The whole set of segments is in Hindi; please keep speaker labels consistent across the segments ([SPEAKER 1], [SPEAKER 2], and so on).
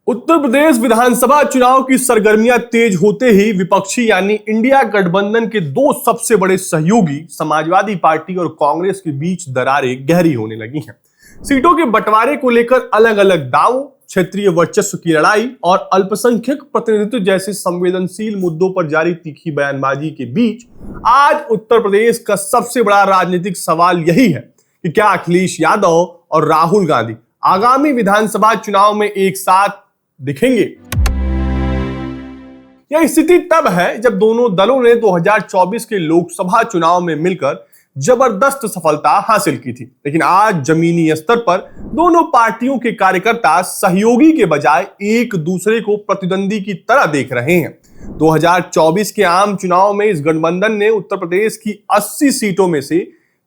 [SPEAKER 1] उत्तर प्रदेश विधानसभा चुनाव की सरगर्मियां तेज होते ही विपक्षी यानी इंडिया गठबंधन के दो सबसे बड़े सहयोगी समाजवादी पार्टी और कांग्रेस के बीच दरारें गहरी होने लगी हैं। सीटों के बंटवारे को लेकर अलग अलग दावों, क्षेत्रीय वर्चस्व की लड़ाई और अल्पसंख्यक प्रतिनिधित्व जैसे संवेदनशील मुद्दों पर जारी तीखी बयानबाजी के बीच आज उत्तर प्रदेश का सबसे बड़ा राजनीतिक सवाल यही है कि क्या अखिलेश यादव और राहुल गांधी आगामी विधानसभा चुनाव में एक साथ दिखेंगे। यह स्थिति तब है जब दोनों दलों ने 2024 के लोकसभा चुनाव में मिलकर जबरदस्त सफलता हासिल की थी, लेकिन आज जमीनी स्तर पर दोनों पार्टियों के कार्यकर्ता सहयोगी के बजाय एक दूसरे को प्रतिद्वंदी की तरह देख रहे हैं। 2024 के आम चुनाव में इस गठबंधन ने उत्तर प्रदेश की 80 सीटों में से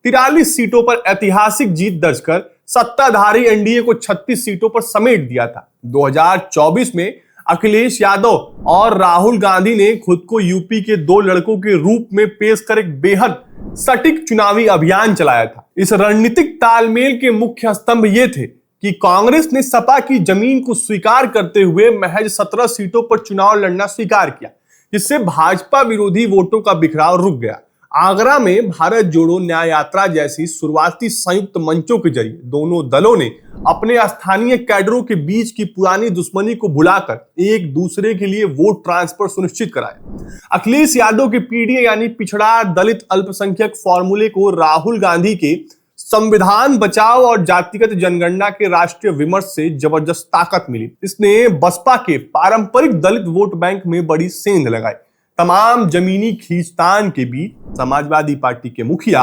[SPEAKER 1] 43 सीटों पर ऐतिहासिक जीत दर्ज कर सत्ताधारी एनडीए को 36 सीटों पर समेट दिया था। 2024 में अखिलेश यादव और राहुल गांधी ने खुद को यूपी के दो लड़कों के रूप में पेश कर एक बेहद सटीक चुनावी अभियान चलाया था। इस रणनीतिक तालमेल के मुख्य स्तंभ ये थे कि कांग्रेस ने सपा की जमीन को स्वीकार करते हुए महज 17 सीटों पर चुनाव लड़ना स्वीकार किया, जिससे भाजपा विरोधी वोटों का बिखराव रुक गया। आगरा में भारत जोड़ो न्याय यात्रा जैसी शुरुआती संयुक्त मंचों के जरिए दोनों दलों ने अपने स्थानीय कैडरों के बीच की पुरानी दुश्मनी को भुलाकर एक दूसरे के लिए वोट ट्रांसफर सुनिश्चित कराया। अखिलेश यादव के पीडीए यानी पिछड़ा दलित अल्पसंख्यक फॉर्मूले को राहुल गांधी के संविधान बचाओ और जातिगत जनगणना के राष्ट्रीय विमर्श से जबरदस्त ताकत मिली। इसने बसपा के पारंपरिक दलित वोट बैंक में बड़ी सेंध लगाई। तमाम जमीनी खींचतान के बीच समाजवादी पार्टी के मुखिया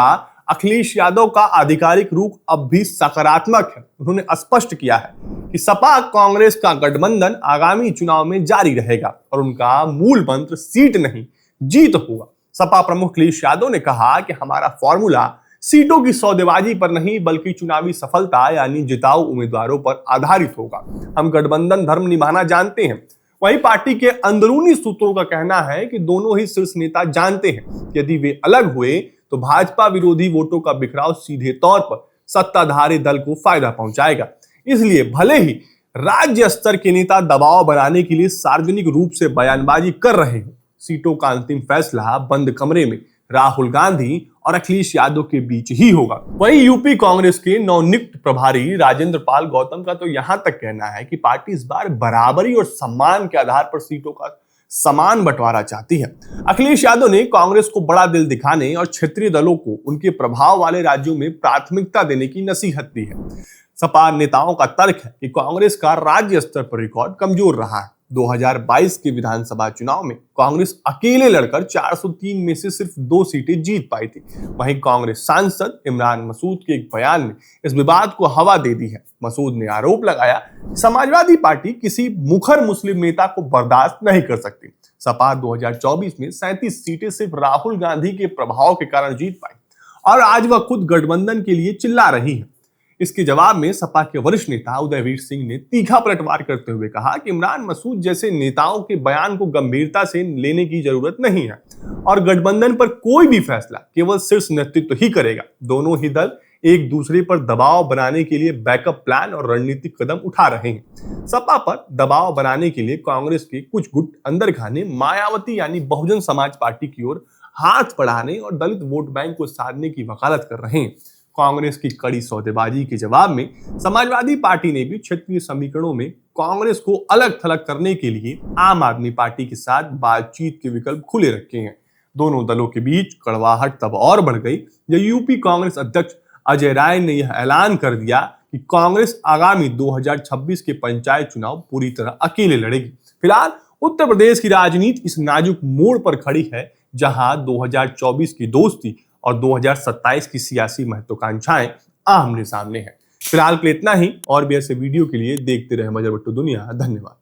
[SPEAKER 1] अखिलेश यादव का आधिकारिक रुख अब भी सकारात्मक है। उन्होंने स्पष्ट किया है कि सपा कांग्रेस का गठबंधन आगामी चुनाव में जारी रहेगा और उनका मूल मंत्र सीट नहीं जीत होगा। सपा प्रमुख अखिलेश यादव ने कहा कि हमारा फॉर्मूला सीटों की सौदेबाजी पर नहीं बल्कि चुनावी सफलता यानी जिताऊ उम्मीदवारों पर आधारित होगा। हम गठबंधन धर्म निभाना जानते हैं। वहीं पार्टी के अंदरूनी सूत्रों का कहना है कि दोनों ही शीर्ष नेता जानते हैं कि यदि वे अलग हुए तो भाजपा विरोधी वोटों का बिखराव सीधे तौर पर सत्ताधारी दल को फायदा पहुंचाएगा। इसलिए भले ही राज्य स्तर के नेता दबाव बनाने के लिए सार्वजनिक रूप से बयानबाजी कर रहे हो, सीटों का अंतिम फैसला बंद कमरे में राहुल गांधी और अखिलेश यादव के बीच ही होगा। वहीं यूपी कांग्रेस के नवनियुक्त प्रभारी राजेंद्र पाल गौतम का तो यहां तक कहना है कि पार्टी इस बार बराबरी और सम्मान के आधार पर सीटों का समान बंटवारा चाहती है। अखिलेश यादव ने कांग्रेस को बड़ा दिल दिखाने और क्षेत्रीय दलों को उनके प्रभाव वाले राज्यों में प्राथमिकता देने की नसीहत दी है। सपा नेताओं का तर्क है कि कांग्रेस का राज्य स्तर पर रिकॉर्ड कमजोर रहा है। 2022 के विधानसभा चुनाव में कांग्रेस अकेले लड़कर 403 में से सिर्फ 2 सीटें जीत पाई थी। वहीं कांग्रेस सांसद इमरान मसूद के एक बयान में इस विवाद को हवा दे दी है। मसूद ने आरोप लगाया समाजवादी पार्टी किसी मुखर मुस्लिम नेता को बर्दाश्त नहीं कर सकती। सपा 2024 में 37 सीटें सिर्फ राहुल गांधी के प्रभाव के कारण जीत पाई और आज वह खुद गठबंधन के लिए चिल्ला रही है। इसके जवाब में सपा के वरिष्ठ नेता उदयवीर सिंह ने तीखा पलटवार करते हुए कहा कि इमरान मसूद जैसे नेताओं के बयान को गंभीरता से लेने की जरूरत नहीं है और गठबंधन पर कोई भी फैसला केवल शीर्ष नेतृत्व ही करेगा। दोनों ही दल एक दूसरे पर दबाव बनाने के लिए बैकअप प्लान और रणनीतिक कदम उठा रहे हैं। सपा पर दबाव बनाने के लिए कांग्रेस के कुछ गुट अंदर खाने मायावती यानी बहुजन समाज पार्टी की ओर हाथ बढ़ाने और दलित वोट बैंक को साधने की वकालत कर रहे हैं। कांग्रेस की कड़ी सौदेबाजी के जवाब में समाजवादी पार्टी ने भी क्षेत्रीय समीकरणों में कांग्रेस को अलग थलग करने के लिए आम आदमी पार्टी के साथ बातचीत के विकल्प खुले रखे हैं। दोनों दलों के बीच कड़वाहट तब और बढ़ गई जब यूपी कांग्रेस अध्यक्ष अजय राय ने यह ऐलान कर दिया कि कांग्रेस आगामी 2026 के पंचायत चुनाव पूरी तरह अकेले लड़ेगी। फिलहाल उत्तर प्रदेश की राजनीति इस नाजुक मोड़ पर खड़ी है जहां 2024 की दोस्ती और 2027 की सियासी महत्वाकांक्षाएं आमने सामने हैं। फिलहाल के लिए इतना ही और भी ऐसे वीडियो के लिए देखते रहे मजर बट्टू दुनिया। धन्यवाद।